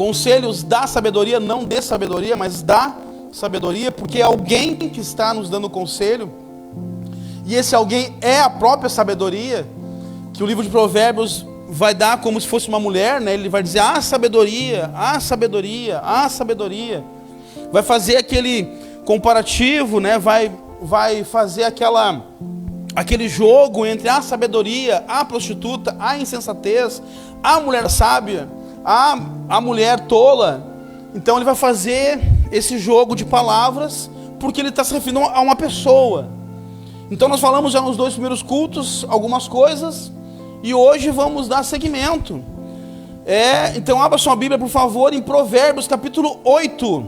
Conselhos da sabedoria, não de sabedoria, mas da sabedoria, porque é alguém que está nos dando conselho, e esse alguém é a própria sabedoria, que o livro de Provérbios vai dar como se fosse uma mulher, né? Ele vai dizer, sabedoria, sabedoria, sabedoria. Vai fazer aquele comparativo, né? Vai fazer aquele jogo entre a sabedoria, a prostituta, a insensatez, a mulher sábia, a mulher tola. Então ele vai fazer esse jogo de palavras, porque ele está se referindo a uma pessoa. Então nós falamos já nos 2 primeiros cultos algumas coisas, e hoje vamos dar seguimento. Então abra sua Bíblia, por favor, em Provérbios capítulo 8.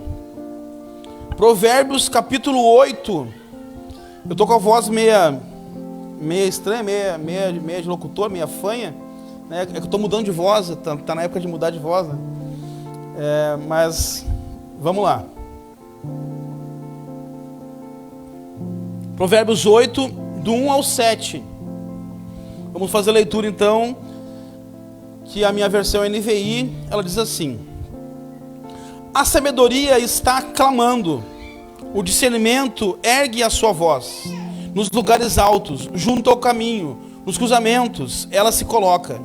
Provérbios capítulo 8. Eu estou com a voz meia estranha, meia de locutor, meia fanha, né? É que eu estou mudando de voz, tá na época de mudar de voz, né? Mas vamos lá. Provérbios 8, do 1 ao 7. Vamos fazer a leitura então, que a minha versão é NVI, ela diz assim: a sabedoria está clamando, o discernimento ergue a sua voz. Nos lugares altos, junto ao caminho, nos cruzamentos, ela se coloca.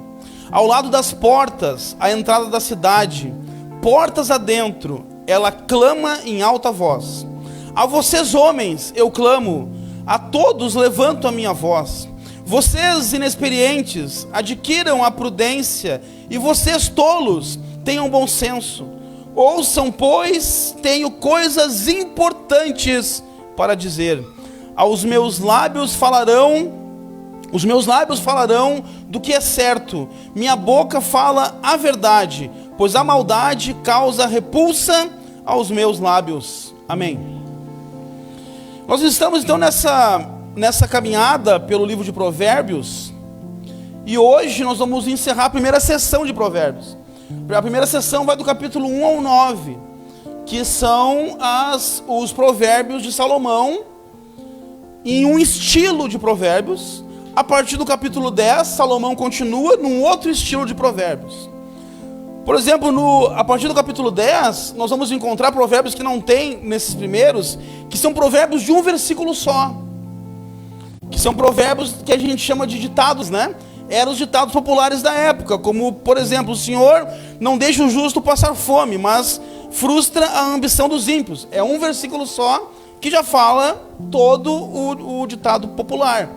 Ao lado das portas, à entrada da cidade, portas adentro, ela clama em alta voz. A vocês, homens, eu clamo, a todos levanto a minha voz. Vocês, inexperientes, adquiram a prudência, e vocês, tolos, tenham bom senso. Ouçam, pois, tenho coisas importantes para dizer. Os meus lábios falarão do que é certo. Minha boca fala a verdade, pois a maldade causa repulsa aos meus lábios. Amém. Nós estamos então nessa caminhada pelo livro de Provérbios, e hoje nós vamos encerrar a primeira sessão de Provérbios. A primeira sessão vai do capítulo 1 ao 9, que são os provérbios de Salomão, em um estilo de provérbios. A partir do capítulo 10, Salomão continua num outro estilo de provérbios. Por exemplo, a partir do capítulo 10, nós vamos encontrar provérbios que não tem nesses primeiros, que são provérbios de um versículo só, que são provérbios que a gente chama de ditados, né? Eram os ditados populares da época, como, por exemplo, o Senhor não deixa o justo passar fome, mas frustra a ambição dos ímpios. É um versículo só, que já fala todo o ditado popular.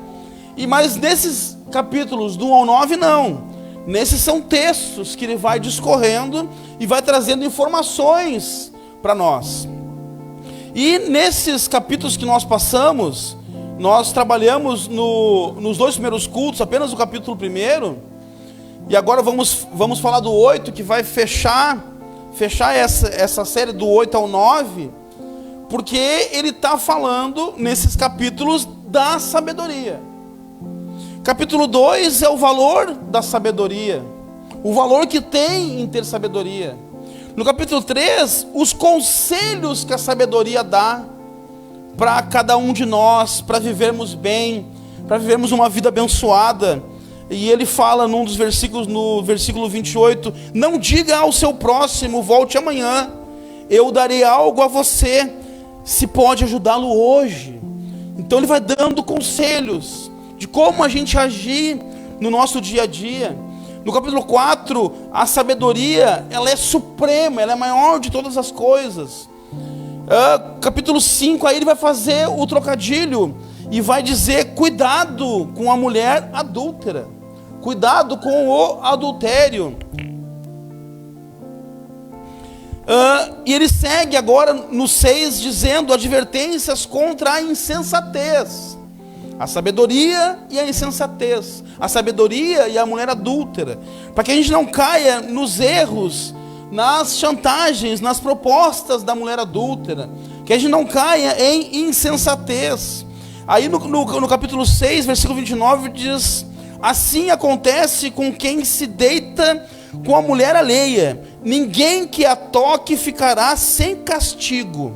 Mas nesses capítulos do 1 ao 9, não. Nesses são textos que ele vai discorrendo e vai trazendo informações para nós. E nesses capítulos que nós passamos, nós trabalhamos nos 2 primeiros cultos, apenas o capítulo 1, e agora vamos falar do 8, que vai fechar essa série do 8 ao 9, porque ele está falando nesses capítulos da sabedoria. Capítulo 2 é o valor da sabedoria, o valor que tem em ter sabedoria. No capítulo 3, os conselhos que a sabedoria dá para cada um de nós, para vivermos bem, para vivermos uma vida abençoada. E ele fala num dos versículos, no versículo 28, não diga ao seu próximo, volte amanhã, eu darei algo a você, se pode ajudá-lo hoje. Então ele vai dando conselhos de como a gente agir no nosso dia a dia. No capítulo 4, a sabedoria, ela é suprema, ela é maior de todas as coisas. Capítulo 5, aí ele vai fazer o trocadilho e vai dizer, cuidado com a mulher adúltera, cuidado com o adultério. E ele segue agora no 6, dizendo advertências contra a insensatez. A sabedoria e a insensatez, a sabedoria e a mulher adúltera, para que a gente não caia nos erros, nas chantagens, nas propostas da mulher adúltera, que a gente não caia em insensatez. Aí no capítulo 6, versículo 29, diz, assim acontece com quem se deita com a mulher alheia, ninguém que a toque ficará sem castigo.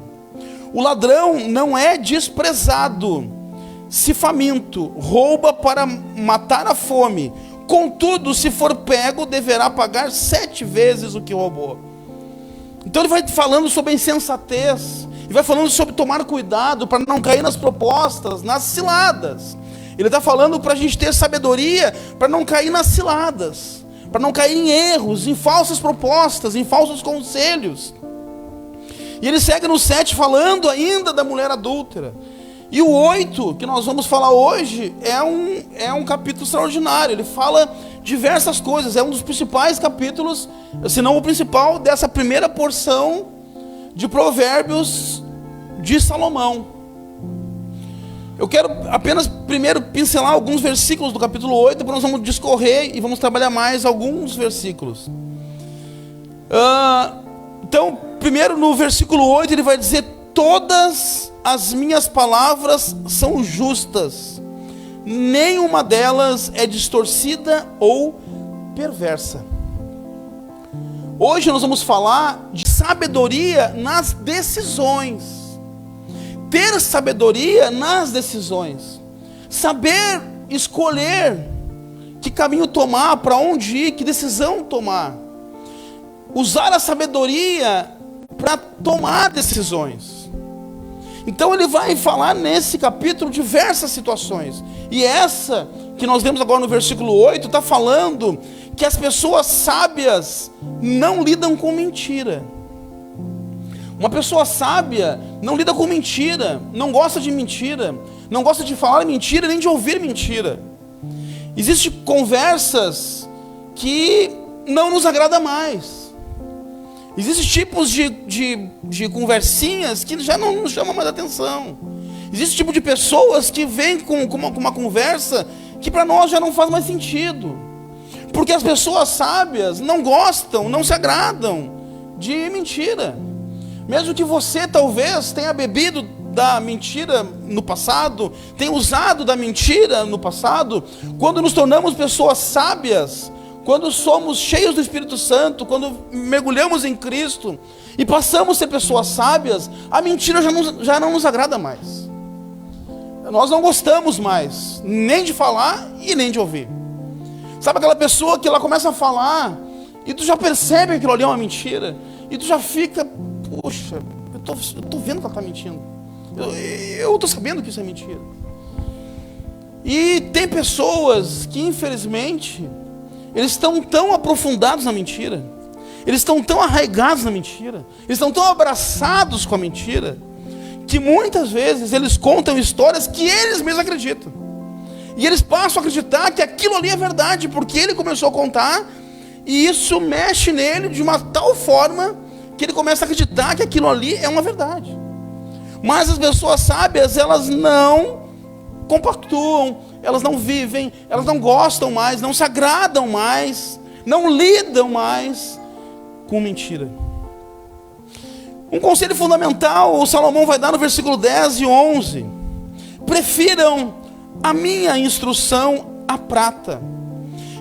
O ladrão não é desprezado, se faminto, rouba para matar a fome. Contudo, se for pego, deverá pagar 7 vezes o que roubou. Então ele vai falando sobre a insensatez, e vai falando sobre tomar cuidado para não cair nas propostas, nas ciladas. Ele está falando para a gente ter sabedoria para não cair nas ciladas, para não cair em erros, em falsas propostas, em falsos conselhos. E ele segue no 7 falando ainda da mulher adúltera. E o 8, que nós vamos falar hoje, é um capítulo extraordinário. Ele fala diversas coisas, é um dos principais capítulos, se não o principal, dessa primeira porção de Provérbios de Salomão. Eu quero apenas primeiro pincelar alguns versículos do capítulo 8, depois nós vamos discorrer e vamos trabalhar mais alguns versículos. Então, primeiro no versículo 8 ele vai dizer: todas as minhas palavras são justas, nenhuma delas é distorcida ou perversa. Hoje nós vamos falar de sabedoria nas decisões. Ter sabedoria nas decisões. Saber escolher que caminho tomar, para onde ir, que decisão tomar. Usar a sabedoria para tomar decisões. Então ele vai falar nesse capítulo diversas situações. E essa que nós vemos agora no versículo 8 está falando que as pessoas sábias não lidam com mentira. Uma pessoa sábia não lida com mentira, não gosta de mentira, não gosta de falar mentira nem de ouvir mentira. Existem conversas que não nos agrada mais. Existem tipos de conversinhas que já não nos chamam mais atenção. Existe tipo de pessoas que vêm com uma conversa que para nós já não faz mais sentido. Porque as pessoas sábias não gostam, não se agradam de mentira. Mesmo que você talvez tenha bebido da mentira no passado, tenha usado da mentira no passado, quando nos tornamos pessoas sábias, quando somos cheios do Espírito Santo, quando mergulhamos em Cristo e passamos a ser pessoas sábias, a mentira já não nos agrada mais. Nós não gostamos mais, nem de falar e nem de ouvir. Sabe aquela pessoa que ela começa a falar e tu já percebe que aquilo ali é uma mentira e tu já fica... Poxa, eu tô vendo que ela está mentindo. Eu estou sabendo que isso é mentira. E tem pessoas que, infelizmente, eles estão tão aprofundados na mentira, eles estão tão arraigados na mentira, eles estão tão abraçados com a mentira, que muitas vezes eles contam histórias que eles mesmos acreditam. E eles passam a acreditar que aquilo ali é verdade, porque ele começou a contar, e isso mexe nele de uma tal forma que ele começa a acreditar que aquilo ali é uma verdade. Mas as pessoas sábias, elas não compactuam, elas não vivem, elas não gostam mais, não se agradam mais, não lidam mais com mentira. Um conselho fundamental o Salomão vai dar no versículo 10 e 11: prefiram a minha instrução à prata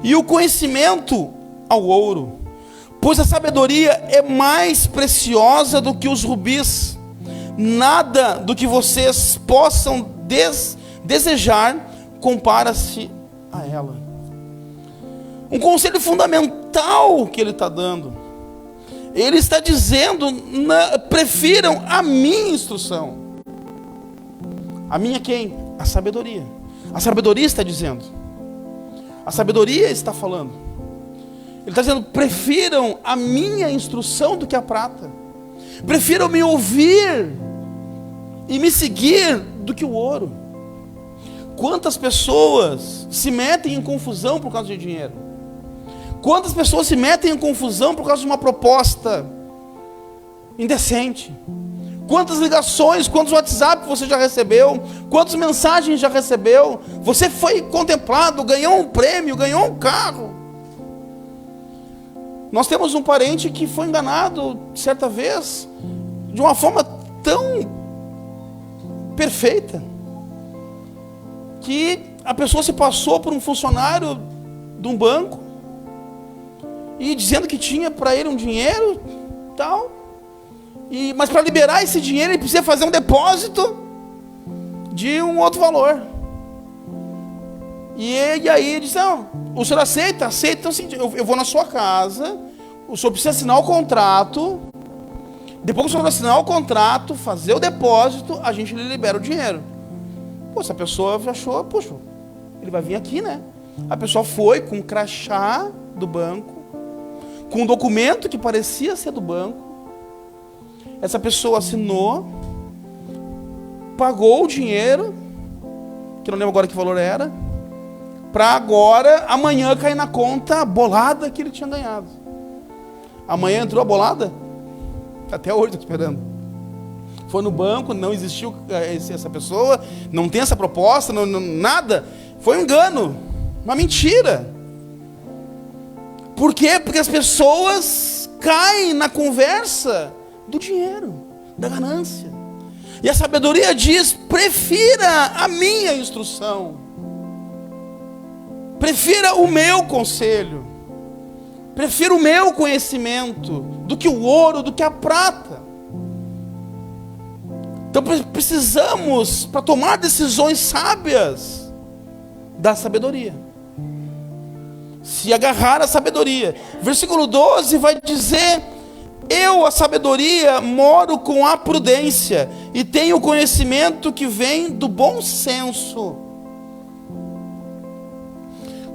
e o conhecimento ao ouro, pois a sabedoria é mais preciosa do que os rubis. Nada do que vocês possam desejar compara-se a ela. Um conselho fundamental que ele está dando. Ele está dizendo: prefiram a minha instrução. A minha quem? A sabedoria. A sabedoria está dizendo. A sabedoria está falando. Ele está dizendo: prefiram a minha instrução do que a prata. Prefiram me ouvir e me seguir do que o ouro. Quantas pessoas se metem em confusão por causa de dinheiro? Quantas pessoas se metem em confusão por causa de uma proposta indecente? Quantas ligações, quantos WhatsApp você já recebeu? Quantas mensagens já recebeu? Você foi contemplado, ganhou um prêmio, ganhou um carro. Nós temos um parente que foi enganado certa vez de uma forma tão perfeita que a pessoa se passou por um funcionário de um banco e dizendo que tinha para ele um dinheiro tal, mas para liberar esse dinheiro ele precisa fazer um depósito de um outro valor. E aí ele disse: não, o senhor aceita? Aceita. Então assim, eu vou na sua casa, o senhor precisa assinar o contrato Depois que o senhor assinar o contrato, fazer o depósito, a gente lhe libera o dinheiro. Pô, essa pessoa achou, puxa, ele vai vir aqui, né? A pessoa foi com um crachá do banco, com um documento que parecia ser do banco. Essa pessoa assinou, pagou o dinheiro, que não lembro agora que valor era, para agora, amanhã, cair na conta a bolada que ele tinha ganhado. Amanhã entrou a bolada? Até hoje estou esperando. Foi no banco, não existiu essa pessoa, não tem essa proposta, nada. Foi um engano, uma mentira. Por quê? Porque as pessoas caem na conversa do dinheiro, da ganância. E a sabedoria diz: prefira a minha instrução, prefira o meu conselho, prefira o meu conhecimento do que o ouro, do que a prata. Então precisamos, para tomar decisões sábias, da sabedoria. Se agarrar à sabedoria. Versículo 12 vai dizer: eu, a sabedoria, moro com a prudência e tenho o conhecimento que vem do bom senso.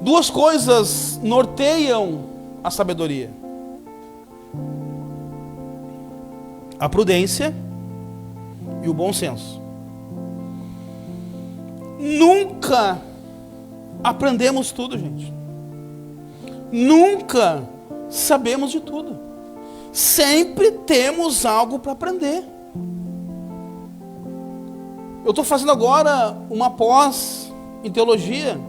Duas coisas norteiam a sabedoria: a prudência e o bom senso. Nunca aprendemos tudo, gente. Nunca sabemos de tudo. Sempre temos algo para aprender. Eu estou fazendo agora uma pós em teologia.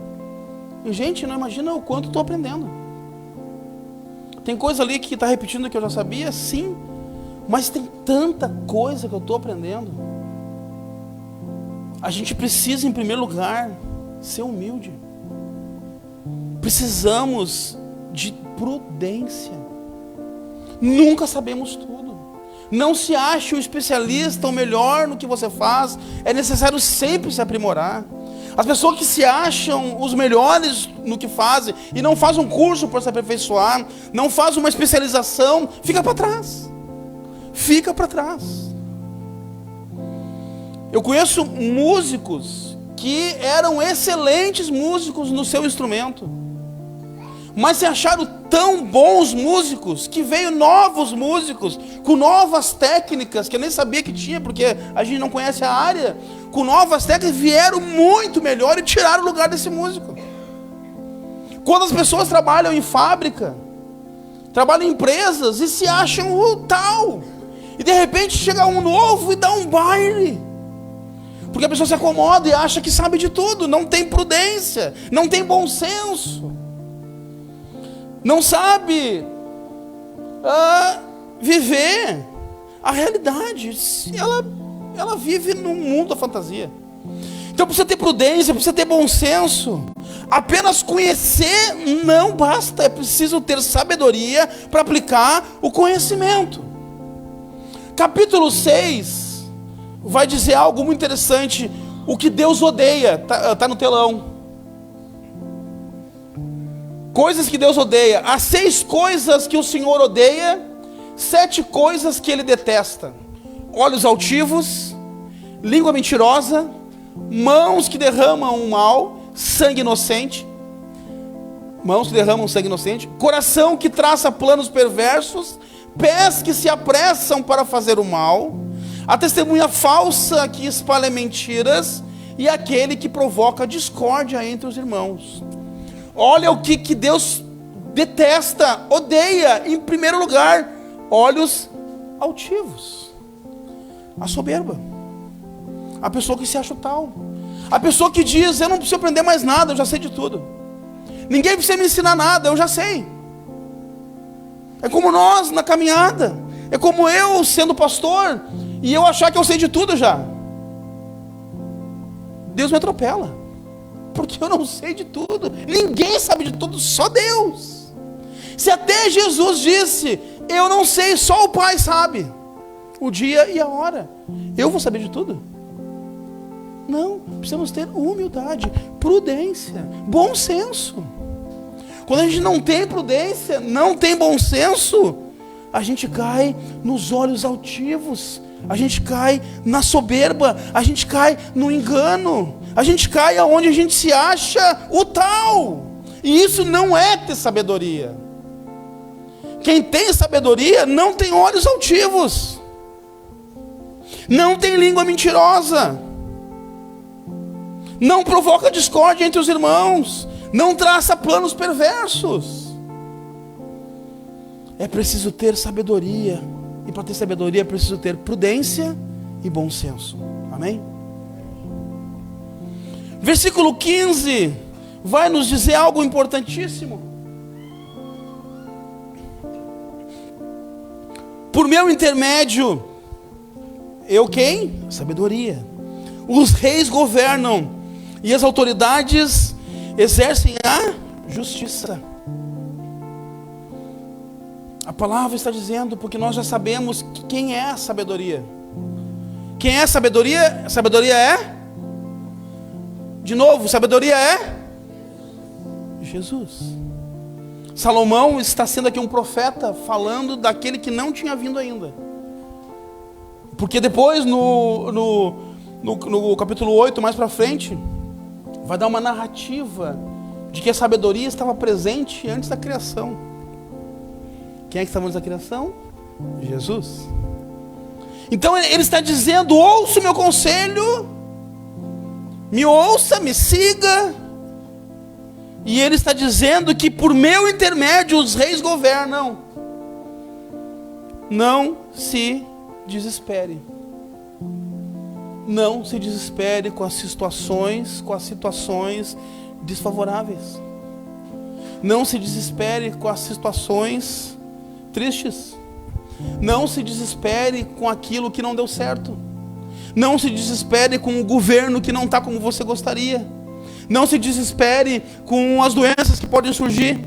E, gente, não imagina o quanto estou aprendendo. Tem coisa ali que está repetindo que eu já sabia, sim. Mas tem tanta coisa que eu estou aprendendo. A gente precisa, em primeiro lugar, ser humilde. Precisamos de prudência. Nunca sabemos tudo. Não se ache um especialista ou melhor no que você faz. É necessário sempre se aprimorar. As pessoas que se acham os melhores no que fazem e não fazem um curso para se aperfeiçoar, não fazem uma especialização, fica para trás. Fica para trás. Eu conheço músicos que eram excelentes músicos no seu instrumento, mas se acharam tão bons músicos que veio novos músicos com novas técnicas que eu nem sabia que tinha, porque a gente não conhece a área. Com novas técnicas vieram muito melhor e tiraram o lugar desse músico. Quando as pessoas trabalham em fábrica, trabalham em empresas e se acham o tal, e de repente chega um novo e dá um baile, porque a pessoa se acomoda e acha que sabe de tudo, não tem prudência, não tem bom senso, não sabe viver a realidade. Ela vive num mundo da fantasia. Então precisa ter prudência, precisa ter bom senso. Apenas conhecer não basta, é preciso ter sabedoria para aplicar o conhecimento. Capítulo 6 vai dizer algo muito interessante. O que Deus odeia, tá no telão. Coisas que Deus odeia. Há 6 coisas que o Senhor odeia, 7 coisas que Ele detesta: olhos altivos, língua mentirosa, mãos que derramam o mal, sangue inocente, coração que traça planos perversos, pés que se apressam para fazer o mal, a testemunha falsa que espalha mentiras e aquele que provoca discórdia entre os irmãos. Olha o que Deus detesta, odeia. Em primeiro lugar, olhos altivos, a soberba, a pessoa que se acha tal, a pessoa que diz: eu não preciso aprender mais nada, eu já sei de tudo, ninguém precisa me ensinar nada, eu já sei. É como nós na caminhada, é como eu sendo pastor e eu achar que eu sei de tudo já. Deus me atropela, porque eu não sei de tudo. Ninguém sabe de tudo, só Deus. Se até Jesus disse: eu não sei, só o Pai sabe o dia e a hora, eu vou saber de tudo? Não, precisamos ter humildade, prudência, bom senso. Quando a gente não tem prudência, não tem bom senso, a gente cai nos olhos altivos, a gente cai na soberba, a gente cai no engano, a gente cai aonde a gente se acha o tal. E isso não é ter sabedoria. Quem tem sabedoria não tem olhos altivos, não tem língua mentirosa, não provoca discórdia entre os irmãos, não traça planos perversos. É preciso ter sabedoria, e para ter sabedoria é preciso ter prudência e bom senso. Amém? Versículo 15 vai nos dizer algo importantíssimo. Por meu intermédio, eu quem? Sabedoria. Os reis governam e as autoridades exercem a justiça. A palavra está dizendo, porque nós já sabemos quem é a sabedoria. Quem é a sabedoria? A sabedoria é? De novo, sabedoria é? Jesus. Salomão está sendo aqui um profeta falando daquele que não tinha vindo ainda. Porque depois no capítulo 8, mais para frente, vai dar uma narrativa de que a sabedoria estava presente antes da criação. Quem é que estava antes da criação? Jesus. Então ele está dizendo: ouça o meu conselho, me ouça, me siga. E ele está dizendo que por meu intermédio os reis governam. Não se desespere. Não se desespere com as situações desfavoráveis. Não se desespere com as situações tristes. Não se desespere com aquilo que não deu certo. Não se desespere com o governo que não está como você gostaria. Não se desespere com as doenças que podem surgir.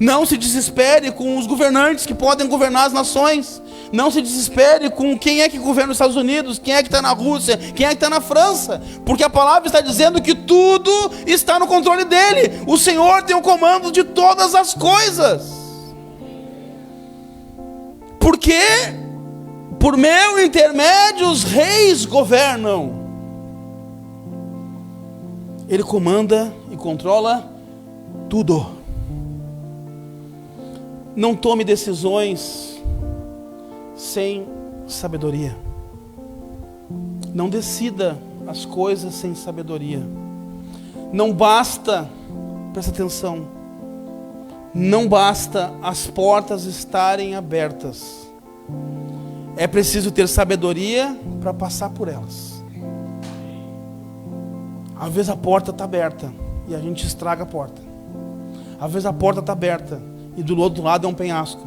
Não se desespere com os governantes que podem governar as nações. Não se desespere com quem é que governa os Estados Unidos, quem é que está na Rússia, quem é que está na França. Porque a palavra está dizendo que tudo está no controle dele. O Senhor tem o comando de todas as coisas. Porque por meu intermédio os reis governam. Ele comanda e controla tudo. Não tome decisões sem sabedoria. Não decida as coisas sem sabedoria. Não basta, presta atenção, não basta as portas estarem abertas. É preciso ter sabedoria para passar por elas. Às vezes a porta está aberta e a gente estraga a porta. Às vezes a porta está aberta e do outro lado é um penhasco.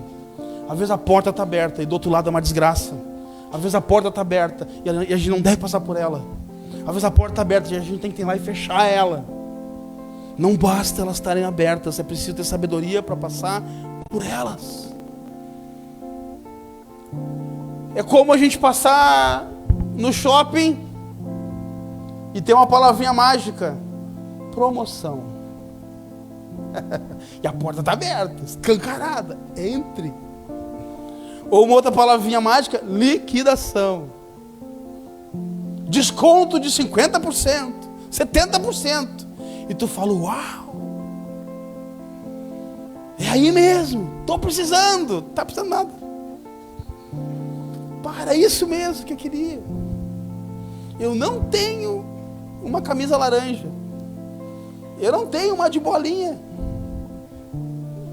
Às vezes a porta está aberta e do outro lado é uma desgraça. Às vezes a porta está aberta e a gente não deve passar por ela. Às vezes a porta está aberta e a gente tem que ir lá e fechar ela. Não basta elas estarem abertas, é preciso ter sabedoria para passar por elas. É como a gente passar no shopping e ter uma palavrinha mágica: promoção. E a porta está aberta, escancarada, entre. Ou uma outra palavrinha mágica: liquidação. Desconto de 50%, 70%. E tu fala: uau, é aí mesmo, estou precisando. Não está precisando nada. Para, isso mesmo que eu queria. Eu não tenho uma camisa laranja. Eu não tenho uma de bolinha.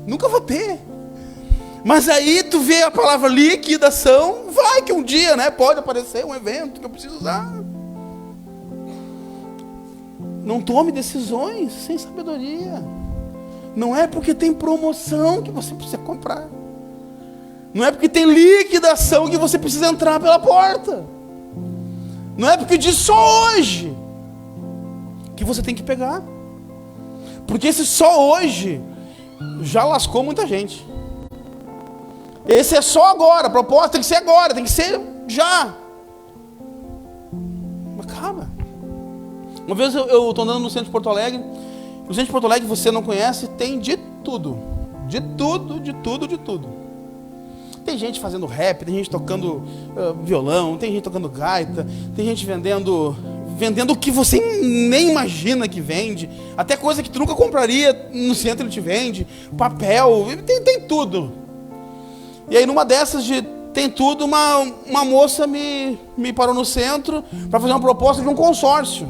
Nunca vou ter. Mas aí tu vê a palavra liquidação, vai que um dia, né, pode aparecer um evento que eu preciso usar. Não tome decisões sem sabedoria. Não é porque tem promoção que você precisa comprar. Não é porque tem liquidação que você precisa entrar pela porta. Não é porque diz só hoje que você tem que pegar. Porque esse só hoje já lascou muita gente. Esse é só agora, a proposta tem que ser agora, tem que ser já. Mas calma. Uma vez eu estou andando no centro de Porto Alegre. No centro de Porto Alegre, você não conhece, tem de tudo. De tudo, de tudo, de tudo. Tem gente fazendo rap, tem gente tocando violão, tem gente tocando gaita, tem gente vendendo o que você nem imagina que vende, até coisa que tu nunca compraria no centro ele te vende, papel, tem tudo. E aí numa dessas de tem tudo, uma moça me parou no centro para fazer uma proposta de um consórcio.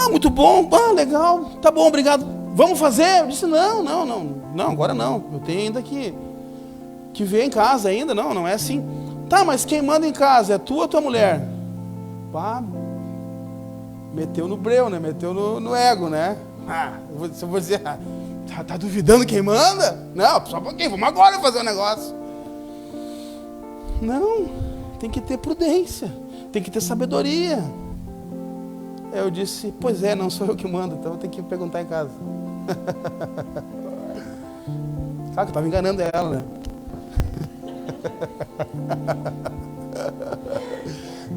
Muito bom, legal, tá bom, obrigado. Vamos fazer? Eu disse, não, agora não, eu tenho ainda que ver em casa ainda, não é assim. Tá, mas quem manda em casa é tu ou tua mulher? Meteu no breu, né? Meteu no ego, né? Eu vou dizer, tá duvidando quem manda? Não, só um pouquinho, vamos agora fazer um negócio. Não, tem que ter prudência, tem que ter sabedoria. Eu disse, pois é, não sou eu que mando, então eu tenho que perguntar em casa. Sabe que eu estava enganando ela, né?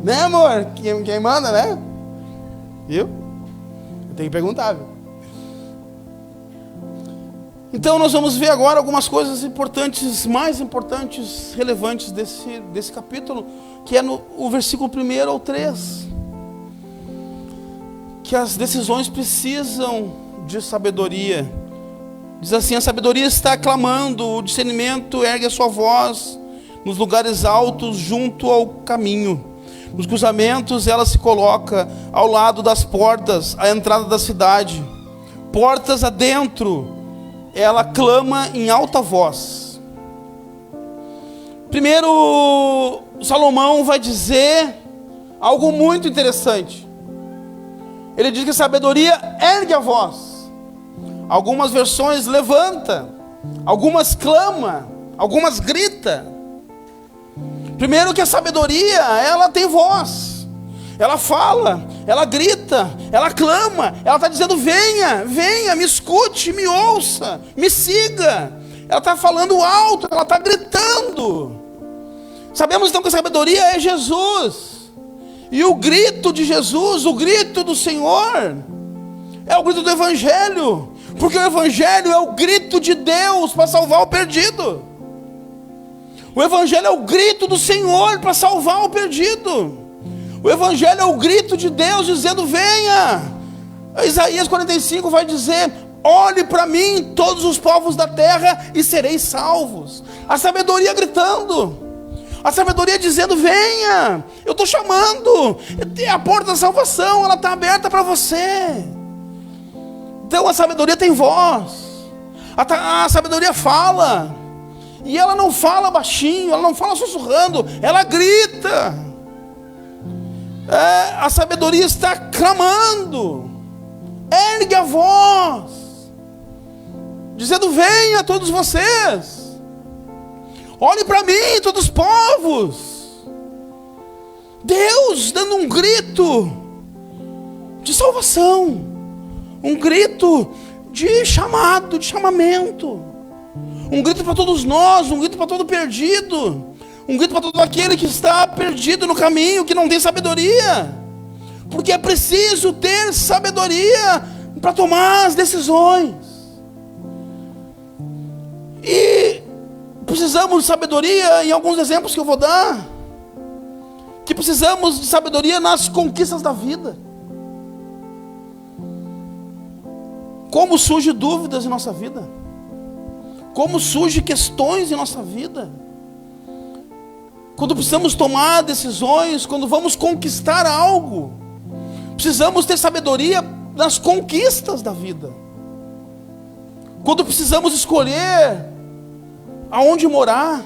Né, amor? Quem manda, né? Viu? Eu tenho que perguntar, viu? Então nós vamos ver agora algumas coisas importantes, mais importantes, relevantes desse capítulo, que é o versículo 1 ao 3. Que as decisões precisam de sabedoria. Diz assim, a sabedoria está clamando, o discernimento ergue a sua voz nos lugares altos junto ao caminho. Nos cruzamentos ela se coloca ao lado das portas, à entrada da cidade. Portas adentro, ela clama em alta voz. Primeiro, Salomão vai dizer algo muito interessante. Ele diz que a sabedoria ergue a voz. Algumas versões levanta, algumas clama, algumas grita. Primeiro que a sabedoria, ela tem voz. Ela fala, ela grita, ela clama, ela está dizendo, venha, me escute, me ouça, me siga. Ela está falando alto, ela está gritando. Sabemos então que a sabedoria é Jesus. E o grito de Jesus, o grito do Senhor, é o grito do Evangelho. Porque o Evangelho é o grito de Deus para salvar o perdido. O Evangelho é o grito do Senhor para salvar o perdido. O Evangelho é o grito de Deus dizendo, venha. Isaías 45 vai dizer, olhe para mim todos os povos da terra e sereis salvos. A sabedoria gritando, a sabedoria dizendo, venha, eu estou chamando, a porta da salvação, ela está aberta para você. Então a sabedoria tem voz, a sabedoria fala, e ela não fala baixinho, ela não fala sussurrando, ela grita. A sabedoria está clamando, ergue a voz, dizendo, venha todos vocês, olhe para mim todos os povos. Deus dando um grito de salvação, um grito de chamado, de chamamento, um grito para todos nós, um grito para todo perdido, um grito para todo aquele que está perdido no caminho, que não tem sabedoria, porque é preciso ter sabedoria para tomar as decisões. E precisamos de sabedoria em alguns exemplos que eu vou dar, que precisamos de sabedoria nas conquistas da vida. Como surgem dúvidas em nossa vida, como surgem questões em nossa vida, quando precisamos tomar decisões, quando vamos conquistar algo, precisamos ter sabedoria nas conquistas da vida. Quando precisamos escolher aonde morar,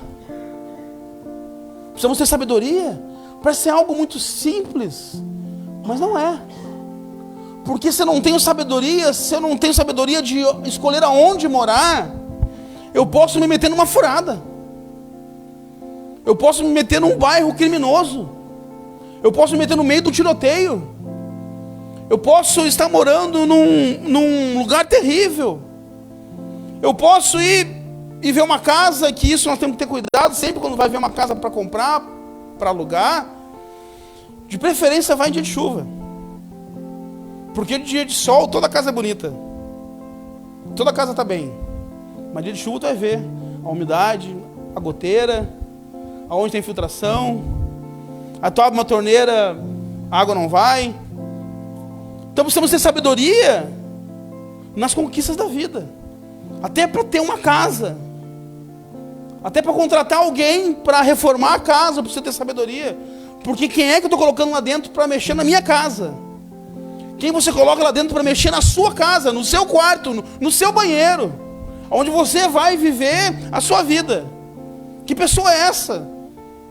precisamos ter sabedoria. Parece ser algo muito simples, mas não é. Porque se eu não tenho sabedoria, de escolher aonde morar, eu posso me meter numa furada. Eu posso me meter num bairro criminoso. Eu posso me meter no meio do tiroteio. Eu posso estar morando num lugar terrível. Eu posso ir e ver uma casa, que isso nós temos que ter cuidado sempre quando vai ver uma casa para comprar, para alugar. De preferência vai em dia de chuva. Porque de dia de sol toda casa é bonita, toda casa está bem, mas dia de chuva tu vai ver a umidade, a goteira, aonde tem infiltração. A tua abre uma torneira, a água não vai. Então precisamos ter sabedoria nas conquistas da vida. Até para ter uma casa. Até para contratar alguém para reformar a casa, eu preciso ter sabedoria. Porque quem é que eu estou colocando lá dentro para mexer na minha casa? Quem você coloca lá dentro para mexer na sua casa, no seu quarto, no seu banheiro, onde você vai viver a sua vida? Que pessoa é essa?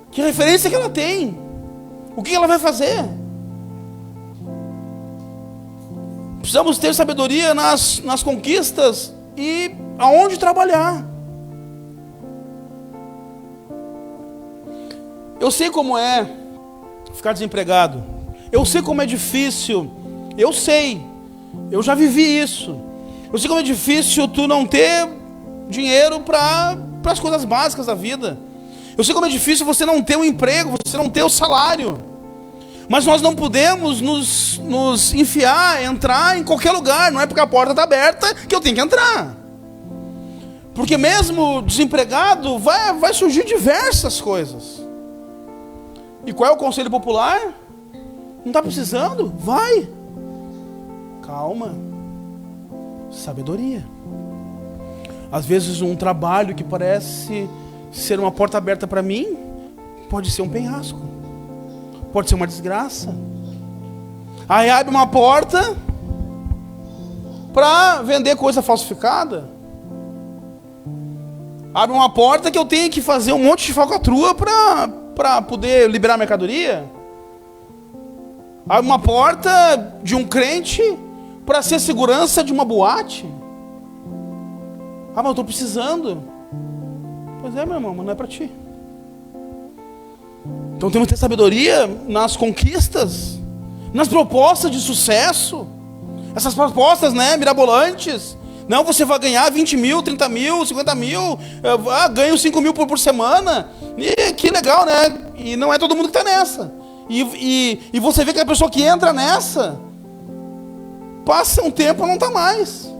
Que referência que ela tem? O que ela vai fazer? Precisamos ter sabedoria nas conquistas e aonde trabalhar. Eu sei como é ficar desempregado. Eu sei como é difícil. Eu sei. Eu já vivi isso. Eu sei como é difícil tu não ter dinheiro para as coisas básicas da vida. Eu sei como é difícil você não ter um emprego, você não ter o salário. Mas nós não podemos nos enfiar, entrar em qualquer lugar. Não é porque a porta está aberta que eu tenho que entrar. Porque mesmo desempregado, vai surgir diversas coisas. E qual é o conselho popular? Não está precisando? Vai. Calma. Sabedoria. Às vezes um trabalho que parece ser uma porta aberta para mim, pode ser um penhasco. Pode ser uma desgraça. Aí abre uma porta para vender coisa falsificada. Abre uma porta que eu tenho que fazer um monte de falcatrua para poder liberar a mercadoria. Abre uma porta de um crente para ser segurança de uma boate. Ah, mas eu estou precisando. Pois é, meu irmão, mas não é para ti. Então temos que ter sabedoria nas conquistas, nas propostas de sucesso. Essas propostas, mirabolantes. Não, você vai ganhar 20 mil, 30 mil, 50 mil, ganho 5 mil por semana. E que legal, né? E não é todo mundo que está nessa. E você vê que a pessoa que entra nessa, passa um tempo e não está mais.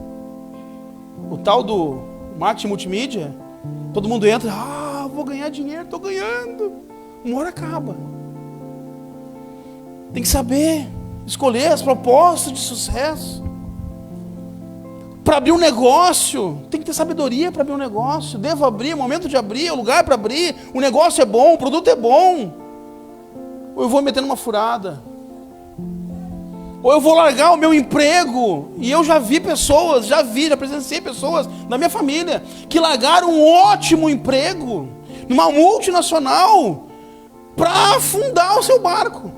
O tal do marketing multimídia, todo mundo entra, vou ganhar dinheiro, estou ganhando. Uma hora acaba. Tem que saber escolher as propostas de sucesso. Para abrir um negócio, tem que ter sabedoria para abrir um negócio. Devo abrir, é momento de abrir, é o lugar para abrir. O negócio é bom, o produto é bom. Ou eu vou meter numa furada. Ou eu vou largar o meu emprego. E eu já vi pessoas, já presenciei pessoas da minha família que largaram um ótimo emprego numa multinacional para afundar o seu barco.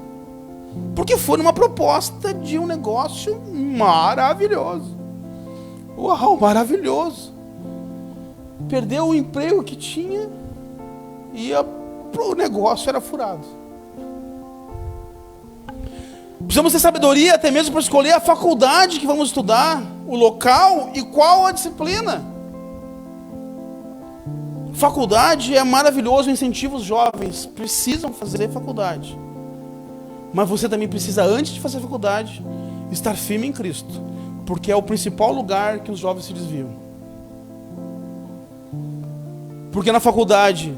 Porque foi numa proposta de um negócio maravilhoso. Uau, maravilhoso. Perdeu o emprego que tinha e o negócio era furado. Precisamos ter sabedoria até mesmo para escolher a faculdade que vamos estudar, o local e qual a disciplina. Faculdade é maravilhoso, incentiva os jovens, precisam fazer faculdade. Mas você também precisa, antes de fazer faculdade, estar firme em Cristo. Porque é o principal lugar que os jovens se desviam. Porque na faculdade,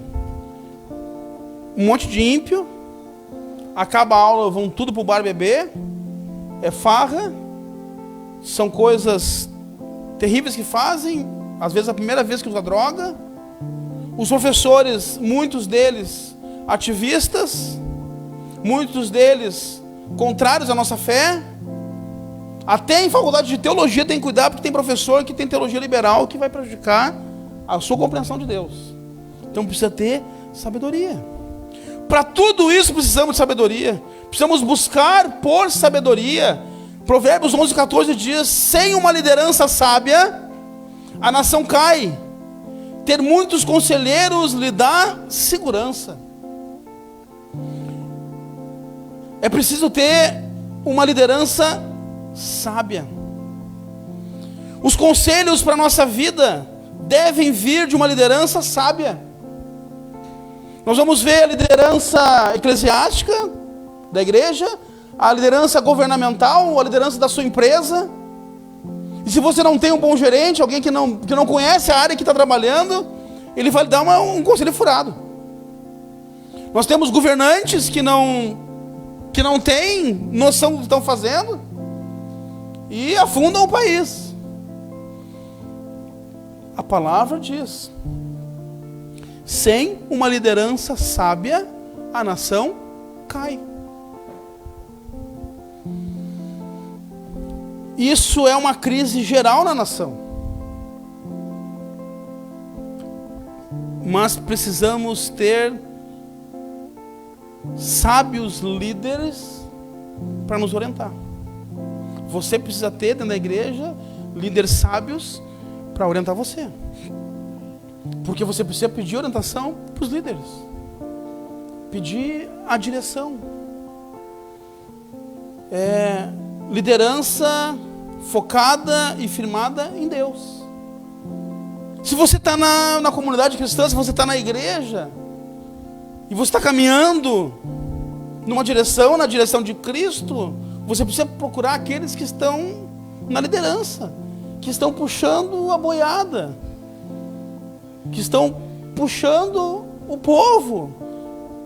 um monte de ímpio, acaba a aula, vão tudo pro bar beber, é farra, são coisas terríveis que fazem, às vezes a primeira vez que usa droga. Os professores, muitos deles ativistas, muitos deles contrários à nossa fé. Até em faculdade de teologia tem que cuidar, porque tem professor que tem teologia liberal que vai prejudicar a sua compreensão de Deus. Então precisa ter sabedoria. Para tudo isso precisamos de sabedoria. Precisamos buscar por sabedoria. Provérbios 11:14 diz: sem uma liderança sábia, a nação cai. Ter muitos conselheiros lhe dá segurança. É preciso ter uma liderança sábia. Os conselhos para a nossa vida devem vir de uma liderança sábia. Nós vamos ver a liderança eclesiástica da igreja, a liderança governamental, a liderança da sua empresa. E se você não tem um bom gerente, alguém que não conhece a área que está trabalhando, ele vai dar um conselho furado. Nós temos governantes que não têm noção do que estão fazendo e afundam o país. A palavra diz: sem uma liderança sábia, a nação cai. Isso é uma crise geral na nação. Mas precisamos ter sábios líderes para nos orientar. Você precisa ter dentro da igreja líderes sábios para orientar você. Porque você precisa pedir orientação para os líderes. Pedir a direção. Liderança focada e firmada em Deus. Se você está na comunidade cristã, se você está na igreja, e você está caminhando na direção de Cristo, você precisa procurar aqueles que estão na liderança, que estão puxando a boiada, que estão puxando o povo,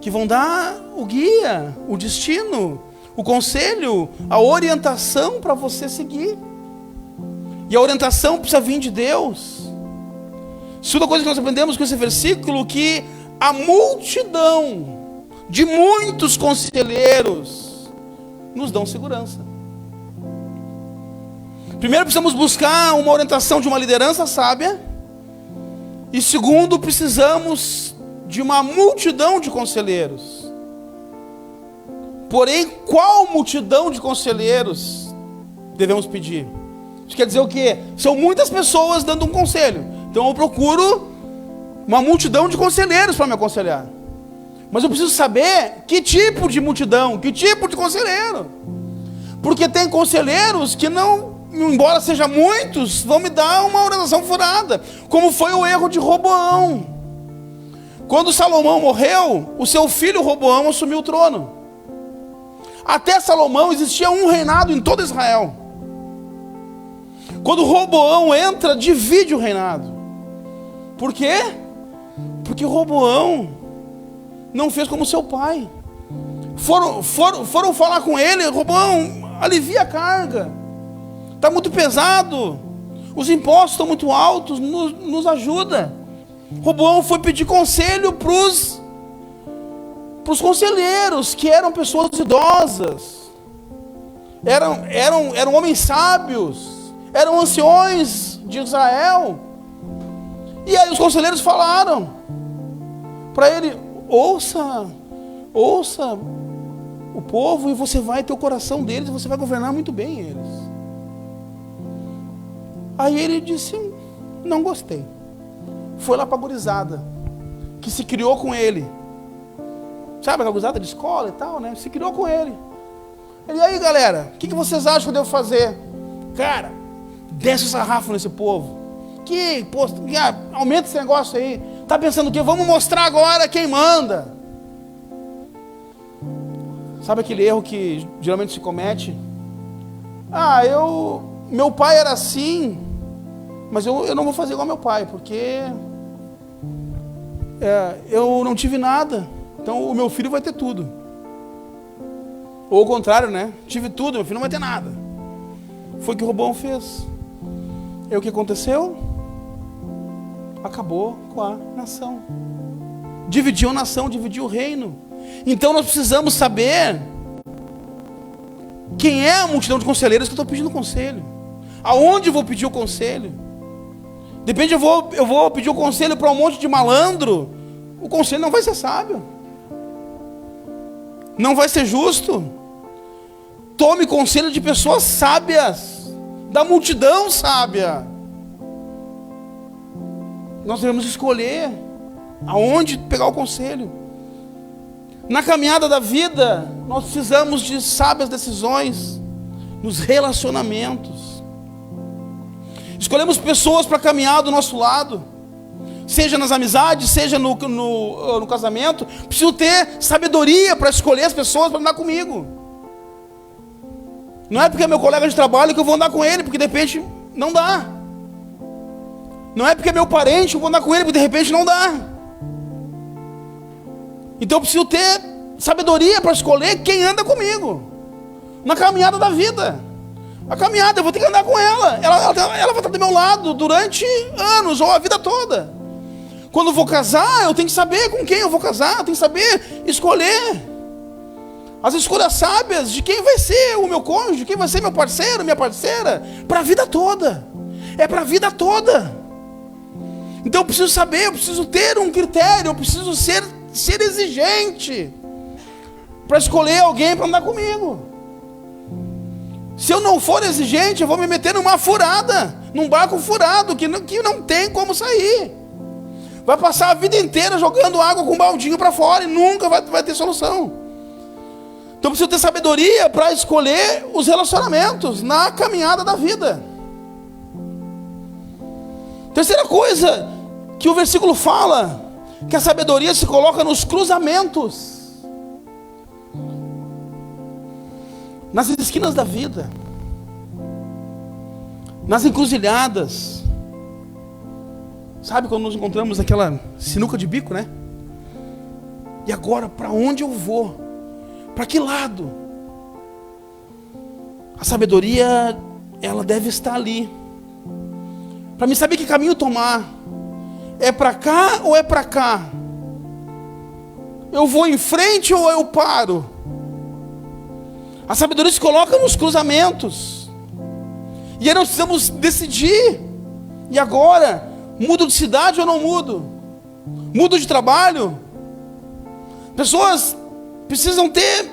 que vão dar o guia, o destino, o conselho, a orientação para você seguir. E a orientação precisa vir de Deus. Segunda coisa que nós aprendemos com esse versículo, que a multidão de muitos conselheiros nos dão segurança. Primeiro, precisamos buscar uma orientação de uma liderança sábia. E segundo, precisamos de uma multidão de conselheiros. Porém, qual multidão de conselheiros devemos pedir? Isso quer dizer o quê? São muitas pessoas dando um conselho. Então eu procuro uma multidão de conselheiros para me aconselhar. Mas eu preciso saber que tipo de multidão, que tipo de conselheiro. Porque tem conselheiros que não, embora sejam muitos, vão me dar uma orientação furada. Como foi o erro de Roboão. Quando Salomão morreu, o seu filho Roboão assumiu o trono. Até Salomão existia um reinado em todo Israel. Quando Roboão entra, divide o reinado. Por quê? Porque Roboão não fez como seu pai. Foram falar com ele: Roboão, alivia a carga. Está muito pesado. Os impostos estão muito altos, nos ajuda. Roboão foi pedir conselho para os conselheiros, que eram pessoas idosas, eram homens sábios, eram anciões de Israel. E aí os conselheiros falaram para ele: ouça o povo e você vai ter o coração deles e você vai governar muito bem eles. Aí ele disse: não gostei. Foi lá para a gurizada que se criou com ele. Sabe a gurizada de escola e tal, né? Se criou com ele. E aí, galera, o que vocês acham que eu devo fazer? Cara, desce o sarrafo nesse povo. Aumenta esse negócio aí. Tá pensando o quê? Vamos mostrar agora quem manda. Sabe aquele erro que geralmente se comete? Meu pai era assim, mas eu não vou fazer igual meu pai, porque eu não tive nada. Então o meu filho vai ter tudo. Ou o contrário, né? Tive tudo, meu filho não vai ter nada. Foi o que o Roboão fez. E o que aconteceu? Acabou com a nação. Dividiu a nação, dividiu o reino. Então nós precisamos saber quem é a multidão de conselheiros que eu estou pedindo conselho. Aonde eu vou pedir o conselho? Depende, eu vou pedir o conselho para um monte de malandro. O conselho não vai ser sábio. Não vai ser justo. Tome conselho de pessoas sábias, da multidão sábia. Nós devemos escolher aonde pegar o conselho. Na caminhada da vida, nós precisamos de sábias decisões nos relacionamentos. Escolhemos pessoas para caminhar do nosso lado, seja nas amizades, seja no casamento. Preciso ter sabedoria para escolher as pessoas para andar comigo. Não é porque é meu colega de trabalho que eu vou andar com ele, porque de repente não dá. Não é porque é meu parente, eu vou andar com ele, porque de repente não dá. Então eu preciso ter sabedoria para escolher quem anda comigo na caminhada da vida. A caminhada, eu vou ter que andar com ela. Ela vai estar do meu lado durante anos ou a vida toda. Quando eu vou casar, eu tenho que saber com quem eu vou casar, eu tenho que saber escolher as escolhas sábias de quem vai ser o meu cônjuge, quem vai ser meu parceiro, minha parceira, para a vida toda. É para a vida toda. Então eu preciso saber, eu preciso ter um critério, eu preciso ser exigente para escolher alguém para andar comigo. Se eu não for exigente, eu vou me meter numa furada, num barco furado, que não tem como sair. Vai passar a vida inteira jogando água com um baldinho para fora e nunca vai ter solução. Então eu preciso ter sabedoria para escolher os relacionamentos na caminhada da vida. Terceira coisa que o versículo fala, que a sabedoria se coloca nos cruzamentos, nas esquinas da vida, nas encruzilhadas. Sabe quando nos encontramos naquela sinuca de bico, né? E agora, para onde eu vou? Para que lado? A sabedoria, ela deve estar ali, para mim saber que caminho tomar. É para cá ou é para cá? Eu vou em frente ou eu paro? A sabedoria se coloca nos cruzamentos. E aí nós precisamos decidir. E agora? Mudo de cidade ou não mudo? Mudo de trabalho? Pessoas precisam ter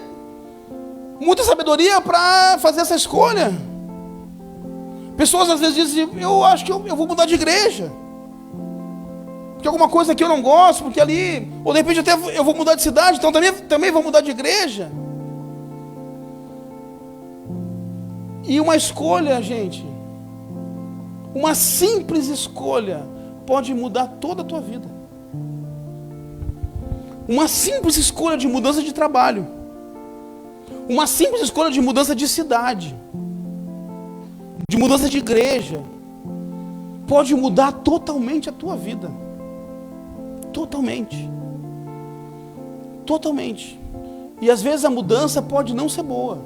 muita sabedoria para fazer essa escolha. Pessoas às vezes dizem, eu acho que eu vou mudar de igreja, porque alguma coisa aqui eu não gosto, porque ali, ou de repente até eu vou mudar de cidade, então também vou mudar de igreja. E uma escolha, gente, uma simples escolha pode mudar toda a tua vida. Uma simples escolha de mudança de trabalho, uma simples escolha de mudança de cidade, de mudança de igreja, pode mudar totalmente a tua vida. Totalmente. Totalmente. E às vezes a mudança pode não ser boa,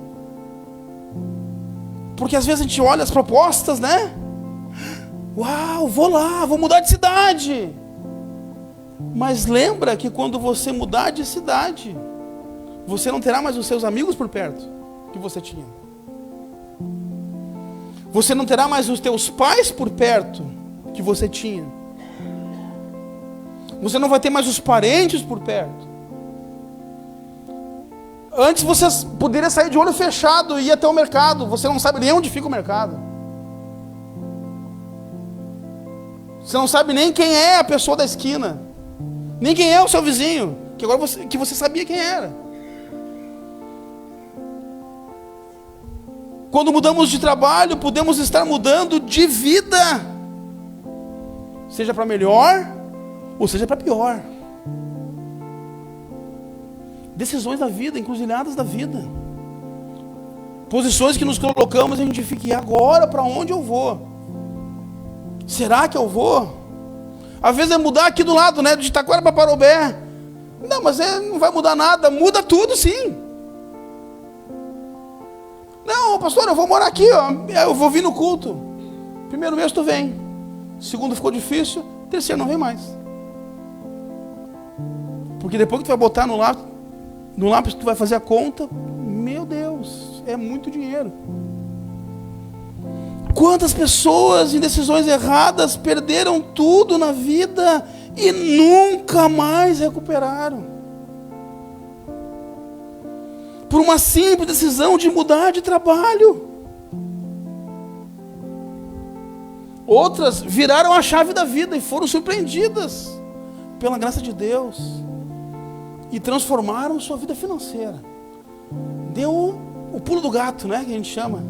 porque às vezes a gente olha as propostas, né? Uau, vou lá, vou mudar de cidade. Mas lembra que quando você mudar de cidade, você não terá mais os seus amigos por perto que você tinha. Você não terá mais os teus pais por perto que você tinha. Você não vai ter mais os parentes por perto. Antes você poderia sair de olho fechado e ir até o mercado. Você não sabe nem onde fica o mercado. Você não sabe nem quem é a pessoa da esquina, nem quem é o seu vizinho, que agora você sabia quem era. Quando mudamos de trabalho, podemos estar mudando de vida, seja para melhor ou seja para pior. Decisões da vida, encruzilhadas da vida, posições que nos colocamos e a gente fica, e agora para onde eu vou? Será que eu vou? Às vezes é mudar aqui do lado, né, de Itaquara para Parobé. Não, mas não vai mudar nada. Muda tudo sim. Não, pastor, eu vou morar aqui, ó. Eu vou vir no culto. Primeiro mês tu vem, segundo ficou difícil, terceiro não vem mais. Porque depois que tu vai botar no lápis tu vai fazer a conta, meu Deus, é muito dinheiro. Quantas pessoas em decisões erradas perderam tudo na vida e nunca mais recuperaram, por uma simples decisão de mudar de trabalho. Outras viraram a chave da vida e foram surpreendidas pela graça de Deus e transformaram sua vida financeira. Deu o pulo do gato, né, que a gente chama.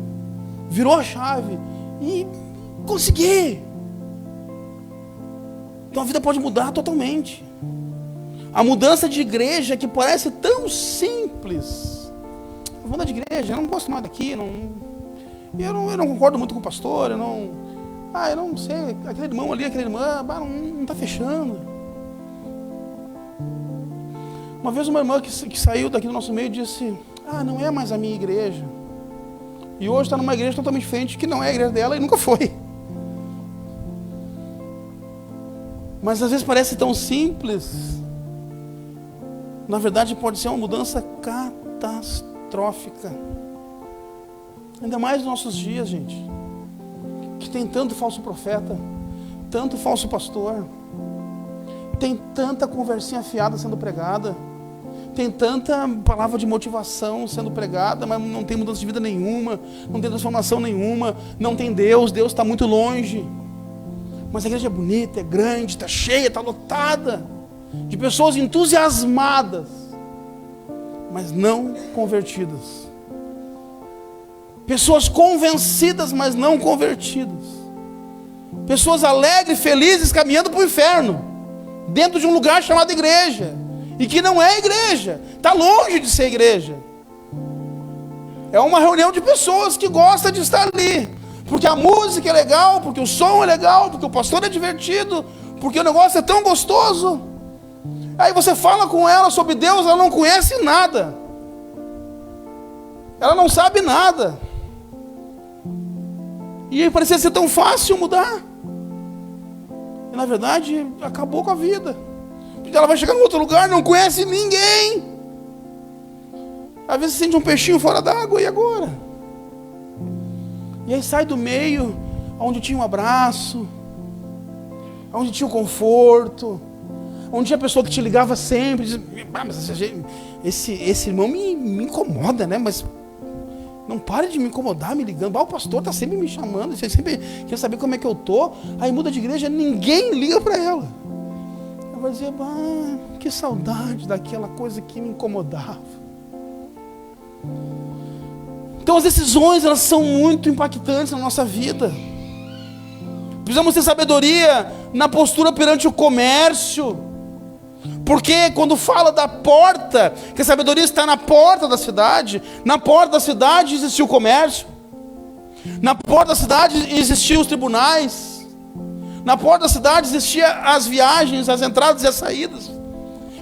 Virou a chave e consegui. Então a vida pode mudar totalmente. A mudança de igreja, que parece tão simples. Eu vou mudar de igreja, eu não gosto mais daqui, eu não concordo muito com o pastor, Eu não sei, aquele irmão ali, aquela irmã, não está fechando. Uma vez uma irmã que saiu daqui do nosso meio disse, não é mais a minha igreja. E hoje está numa igreja totalmente diferente, que não é a igreja dela e nunca foi. Mas às vezes parece tão simples. Na verdade pode ser uma mudança catastrófica. Ainda mais nos nossos dias, gente. Que tem tanto falso profeta, tanto falso pastor, tem tanta conversinha fiada sendo pregada, tem tanta palavra de motivação sendo pregada, mas não tem mudança de vida nenhuma, não tem transformação nenhuma, não tem Deus está muito longe. Mas a igreja é bonita, é grande, está cheia, está lotada de pessoas entusiasmadas, mas não convertidas. Pessoas convencidas, mas não convertidas. Pessoas alegres, felizes, caminhando para o inferno, dentro de um lugar chamado igreja, e que não é igreja, está longe de ser igreja. É uma reunião de pessoas que gostam de estar ali, porque a música é legal, porque o som é legal, porque o pastor é divertido, porque o negócio é tão gostoso. Aí você fala com ela sobre Deus, ela não conhece nada, ela não sabe nada. E aí parecia ser tão fácil mudar. E na verdade, acabou com a vida. Porque ela vai chegar em outro lugar, não conhece ninguém. Às vezes sente um peixinho fora d'água, e agora? E aí sai do meio, onde tinha um abraço, onde tinha o conforto, onde tinha a pessoa que te ligava sempre, dizia, mas esse irmão me incomoda, né? Mas não pare de me incomodar, me ligando. O pastor está sempre me chamando, você sempre quer saber como é que eu estou. Aí muda de igreja, ninguém liga para ela. Ela vai dizer, que saudade daquela coisa que me incomodava. Então as decisões, elas são muito impactantes na nossa vida. Precisamos ter sabedoria na postura perante o comércio. Porque quando fala da porta, que a sabedoria está na porta da cidade existia o comércio, na porta da cidade existiam os tribunais, na porta da cidade existiam as viagens, as entradas e as saídas.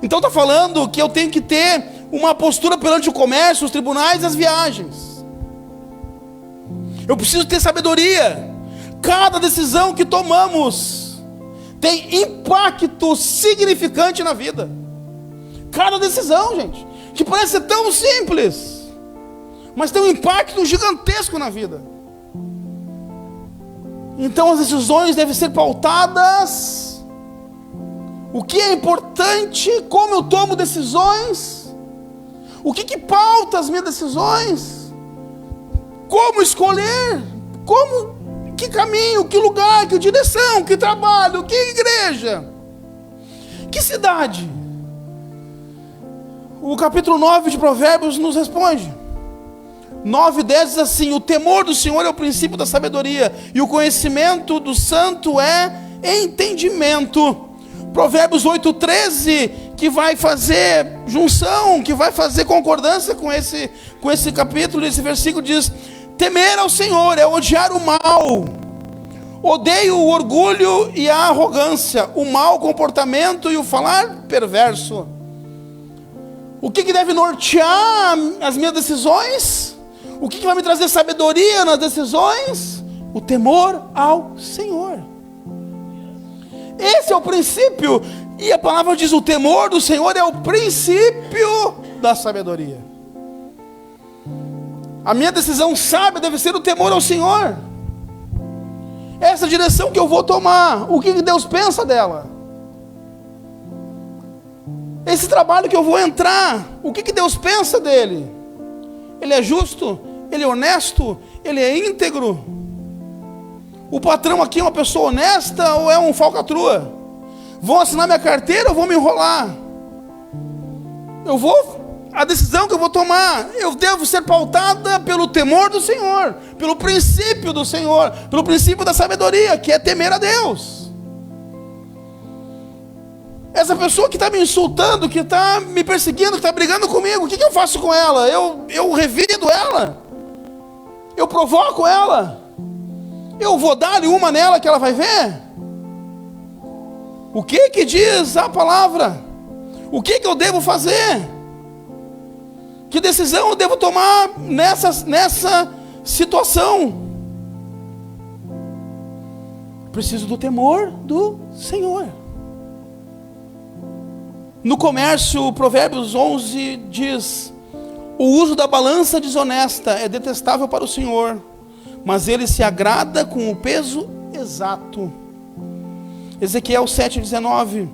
Então está falando que eu tenho que ter uma postura perante o comércio, os tribunais e as viagens. Eu preciso ter sabedoria. Cada decisão que tomamos tem impacto significante na vida. Cada decisão, gente, que parece ser tão simples, mas tem um impacto gigantesco na vida. Então as decisões devem ser pautadas. O que é importante, como eu tomo decisões, o que pauta as minhas decisões, como escolher, que caminho, que lugar, que direção, que trabalho, que igreja, que cidade. O capítulo 9 de Provérbios nos responde. 9:10 diz assim: o temor do Senhor é o princípio da sabedoria, e o conhecimento do santo é entendimento. Provérbios 8:13, que vai fazer junção, que vai fazer concordância com esse capítulo, esse versículo diz: temer ao Senhor é odiar o mal. Odeio o orgulho e a arrogância, o mau comportamento e o falar perverso. O que deve nortear as minhas decisões? O que vai me trazer sabedoria nas decisões? O temor ao Senhor. Esse é o princípio. E a palavra diz: o temor do Senhor é o princípio da sabedoria. A minha decisão sábia deve ser o temor ao Senhor. Essa direção que eu vou tomar, o que Deus pensa dela? Esse trabalho que eu vou entrar, o que Deus pensa dele? Ele é justo? Ele é honesto? Ele é íntegro? O patrão aqui é uma pessoa honesta ou é um falcatrua? Vão assinar minha carteira ou vou me enrolar? A decisão que eu vou tomar, eu devo ser pautada pelo temor do Senhor, pelo princípio do Senhor, pelo princípio da sabedoria, que é temer a Deus. Essa pessoa que está me insultando, que está me perseguindo, que está brigando comigo, o que eu faço com ela? Eu revido ela? Eu provoco ela? Eu vou dar-lhe uma nela que ela vai ver? O que que diz a palavra? O que que eu devo fazer? Que decisão eu devo tomar nessa situação? Preciso do temor do Senhor. No comércio, Provérbios 11 diz: o uso da balança desonesta é detestável para o Senhor, mas ele se agrada com o peso exato. Ezequiel 7,19: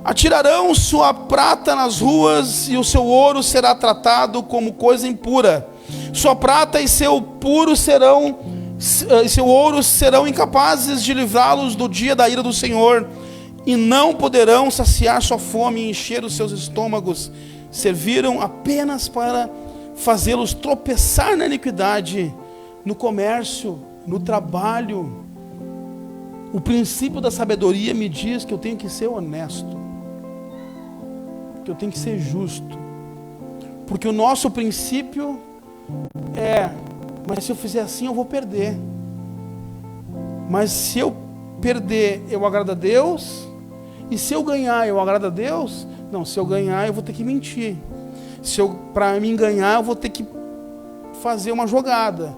atirarão sua prata nas ruas e o seu ouro será tratado como coisa impura. Sua prata e seu ouro serão incapazes de livrá-los do dia da ira do Senhor, e não poderão saciar sua fome e encher os seus estômagos. Serviram apenas para fazê-los tropeçar na iniquidade. No comércio, no trabalho, o princípio da sabedoria me diz que eu tenho que ser honesto, que eu tenho que ser justo, porque o nosso princípio mas se eu fizer assim eu vou perder, mas se eu perder eu agrado a Deus, e se eu ganhar eu agrado a Deus? Não, se eu ganhar eu vou ter que mentir, para mim ganhar eu vou ter que fazer uma jogada,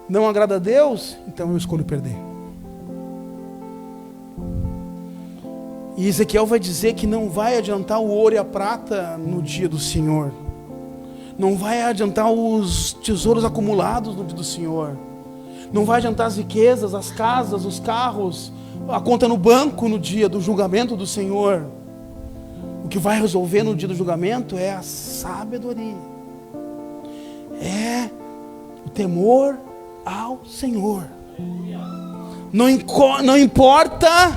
não agrada a Deus, então eu escolho perder. E Ezequiel vai dizer que não vai adiantar o ouro e a prata no dia do Senhor. Não vai adiantar os tesouros acumulados no dia do Senhor. Não vai adiantar as riquezas, as casas, os carros, a conta no banco no dia do julgamento do Senhor. O que vai resolver no dia do julgamento é a sabedoria. É o temor ao Senhor. Não importa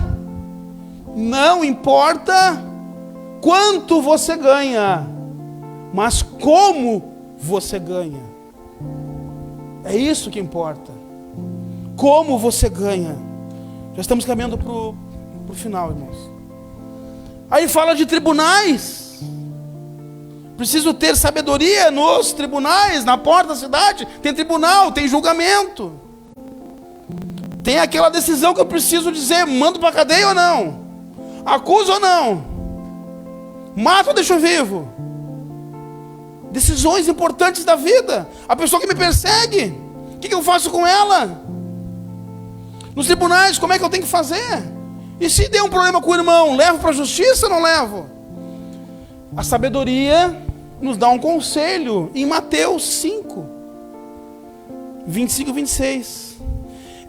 quanto você ganha, mas como você ganha. É isso que importa. Como você ganha. Já estamos caminhando para o final, irmãos. Aí fala de tribunais. Preciso ter sabedoria nos tribunais. Na porta da cidade tem tribunal, tem julgamento. Tem aquela decisão que eu preciso dizer: mando para a cadeia ou não? Acuso ou não? Mato ou deixo vivo? Decisões importantes da vida. A pessoa que me persegue, o que eu faço com ela? Nos tribunais, como é que eu tenho que fazer? E se der um problema com o irmão, levo para a justiça ou não levo? A sabedoria nos dá um conselho em Mateus 5, 25 e 26.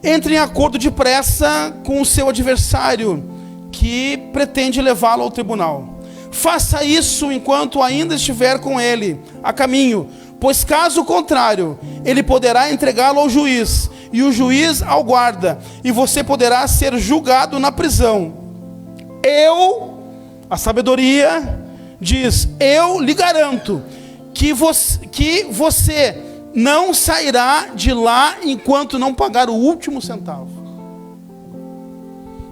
Entre em acordo depressa com o seu adversário que pretende levá-lo ao tribunal. Faça isso enquanto ainda estiver com ele a caminho, pois caso contrário, ele poderá entregá-lo ao juiz, e o juiz ao guarda, e você poderá ser julgado na prisão. A sabedoria diz, eu lhe garanto que você não sairá de lá enquanto não pagar o último centavo.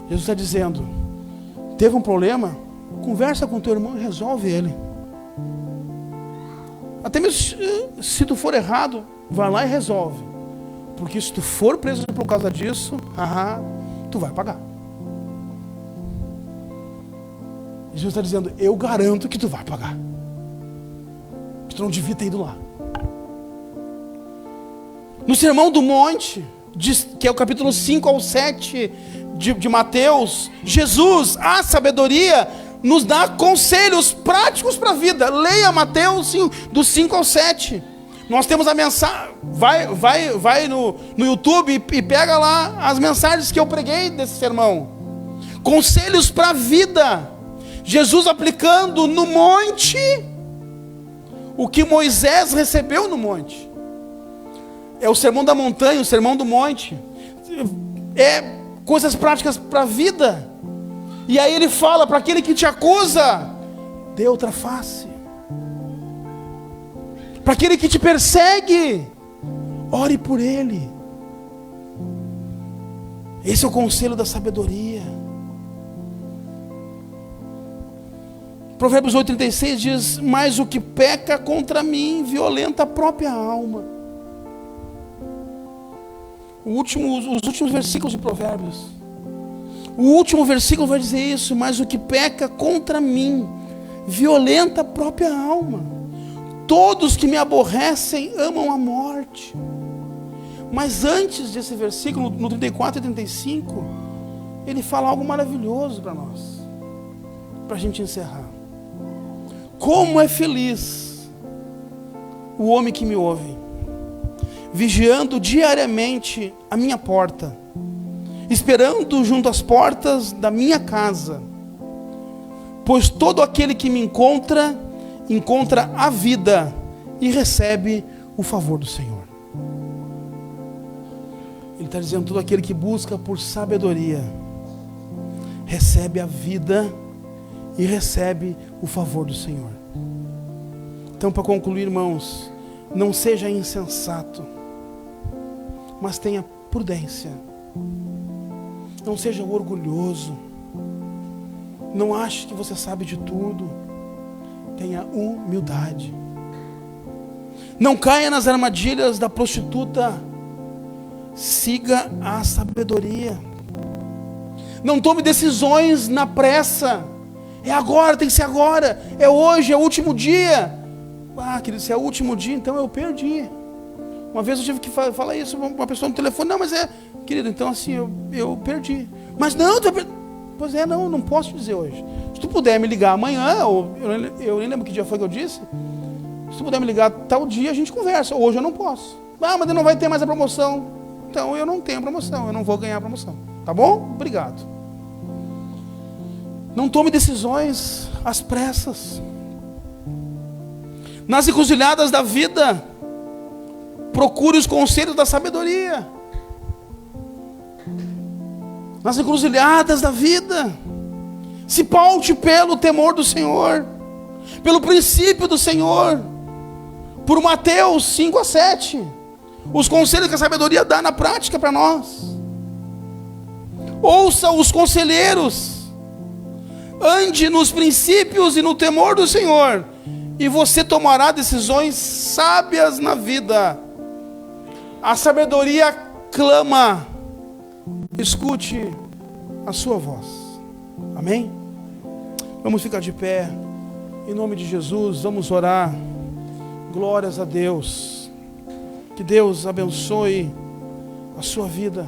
Jesus está dizendo: teve um problema? Conversa com teu irmão e resolve ele. Até mesmo se tu for errado, vai lá e resolve. Porque se tu for preso por causa disso, tu vai pagar. Jesus está dizendo: eu garanto que tu vai pagar. Que tu não devia ter ido lá. No Sermão do Monte, que é o capítulo 5 ao 7 de Mateus, Jesus, a sabedoria, nos dá conselhos práticos para a vida. Leia Mateus do 5 ao 7. Nós temos a mensagem. Vai no YouTube e pega lá as mensagens que eu preguei desse sermão. Conselhos para a vida. Jesus aplicando no monte o que Moisés recebeu no monte. É o sermão da montanha, o sermão do monte. É coisas práticas para a vida. E aí ele fala para aquele que te acusa: dê outra face. Para aquele que te persegue, ore por ele. Esse é o conselho da sabedoria. Provérbios 8,36 diz: mas o que peca contra mim violenta a própria alma. Os últimos versículos de Provérbios. O último versículo vai dizer isso: mas o que peca contra mim violenta a própria alma. Todos que me aborrecem amam a morte. Mas antes desse versículo, no 34 e 35, ele fala algo maravilhoso para nós, para a gente encerrar. Como é feliz o homem que me ouve, vigiando diariamente a minha porta, esperando junto às portas da minha casa, pois todo aquele que me encontra a vida e recebe o favor do Senhor. Ele está dizendo: todo aquele que busca por sabedoria recebe a vida e recebe o favor do Senhor. Então, para concluir, irmãos, não seja insensato, mas tenha prudência. Não seja orgulhoso. Não ache que você sabe de tudo. Tenha humildade. Não caia nas armadilhas da prostituta. Siga a sabedoria. Não tome decisões na pressa. É agora, tem que ser agora. É hoje, é o último dia. Ah, querido, se é o último dia, então eu perdi. Uma vez eu tive que falar isso para uma pessoa no telefone. Não, mas querido, então assim, eu perdi. Mas não, pois é, não posso te dizer hoje. Se tu puder me ligar amanhã, ou eu nem lembro que dia foi que eu disse. Se tu puder me ligar tal dia, a gente conversa. Hoje eu não posso. Ah, mas não vai ter mais a promoção. Então eu não tenho promoção, eu não vou ganhar a promoção. Tá bom? Obrigado. Não tome decisões às pressas. Nas encruzilhadas da vida, procure os conselhos da sabedoria. Nas encruzilhadas da vida, se paute pelo temor do Senhor, pelo princípio do Senhor, por Mateus 5-7, os conselhos que a sabedoria dá na prática para nós. Ouça os conselheiros, ande nos princípios e no temor do Senhor, e você tomará decisões sábias na vida. A sabedoria clama, escute a sua voz. Amém? Vamos ficar de pé, em nome de Jesus, vamos orar. Glórias a Deus. Que Deus abençoe a sua vida.